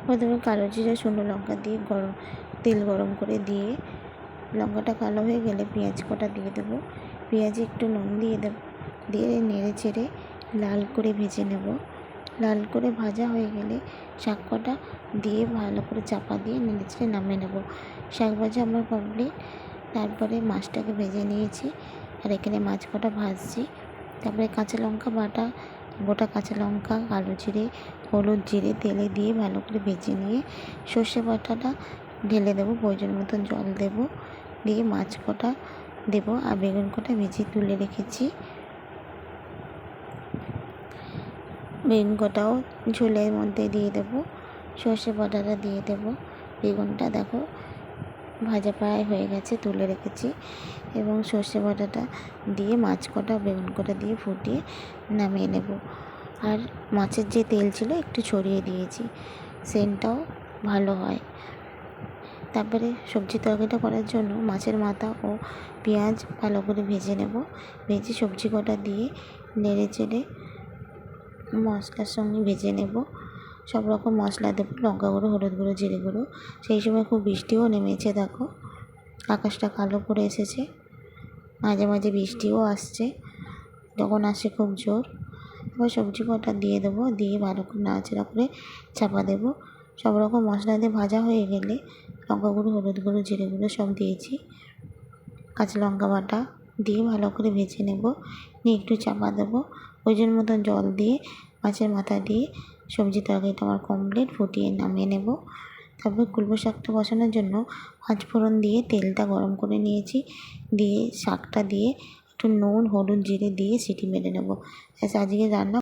প্রথমে কালো জিরে শুকনো লঙ্কা দিয়ে তেল গরম করে দিয়ে লঙ্কাটা কালো হয়ে গেলে পেঁয়াজ কটা দিয়ে দেবো। পেঁয়াজে একটু নুন দিয়ে দেবো, দিয়ে নেড়ে চেড়ে লাল করে ভেজে নেব। লাল করে ভাজা হয়ে গেলে শাক কটা দিয়ে ভালো করে চাপা দিয়ে নেড়ে চেড়ে নামিয়ে নেব। শাক ভাজা আমার কমপ্লিট। তারপরে মাছটাকে ভেজে নিয়েছি আর এখানে মাছ কটা ভাজছি। তারপরে কাঁচা লঙ্কা বাটা, গোটা কাঁচা লঙ্কা, কালো জিরে, হলুদ, জিরে তেলে দিয়ে ভালো করে ভেজে নিয়ে সর্ষে বাটাটা ঢেলে দেবো। প্রয়োজন মতন জল দেবো, দিয়ে মাছ কটা দেবো আর বেগুন কটা ভেজে তুলে রেখেছি। বেগুন কটাও ঝোলের মধ্যে দিয়ে দেবো, সর্ষে বাটাটা দিয়ে দেবো। বেগুনটা দেখো ভাজা প্রায় হয়ে গেছে, তুলে রেখেছি এবং সর্ষে বাটাটা দিয়ে মাছ কটা বেগুন কটা দিয়ে ফুটিয়ে নামিয়ে নেব। আর মাছের যে তেল ছিল একটু ছড়িয়ে দিয়েছি, সেন্টটাও ভালো হয়। তারপরে সবজি তরকারিটা করার জন্য মাছের মাথা ও পেঁয়াজ ভালো করে ভেজে নেব। ভেজে সবজি কটা দিয়ে নেড়ে চেড়ে মশলার সঙ্গে ভেজে নেব। সব রকম মশলা দেবো, লঙ্কা গুঁড়ো, হলুদ গুঁড়ো, জিরে গুঁড়ো। সেই সময় খুব বৃষ্টিও নেমেছে, দেখো আকাশটা কালো করে এসেছে, মাঝে মাঝে বৃষ্টিও আসছে, যখন আসে খুব জোর। এবার সবজি কটা দিয়ে দেবো, দিয়ে ভালো করে নাড়াচাড়া করে চাপা দেবো। সব রকম মশলা দিয়ে ভাজা হয়ে গেলে লঙ্কা গুঁড়ো, হলুদ গুঁড়ো, জিরে গুঁড়ো সব দিয়েছি, কাঁচা লঙ্কা বাটা দিয়ে ভালো করে ভেজে নেব। নিয়ে একটু চাপা দেবো, প্রয়োজন মতন জল দিয়ে মাছের মাথা দিয়ে সবজি তরকারিটা আমার কমপ্লিট, ফুটিয়ে নামিয়ে নেব। তারপর কুলবো শাকটা বসানোর জন্য পাঁচফোড়ন দিয়ে তেলটা গরম করে নিয়েছি, দিয়ে শাকটা দিয়ে একটু নুন, হলুদ, জিরে দিয়ে সিটি মেরে নেব। আজকে রান্না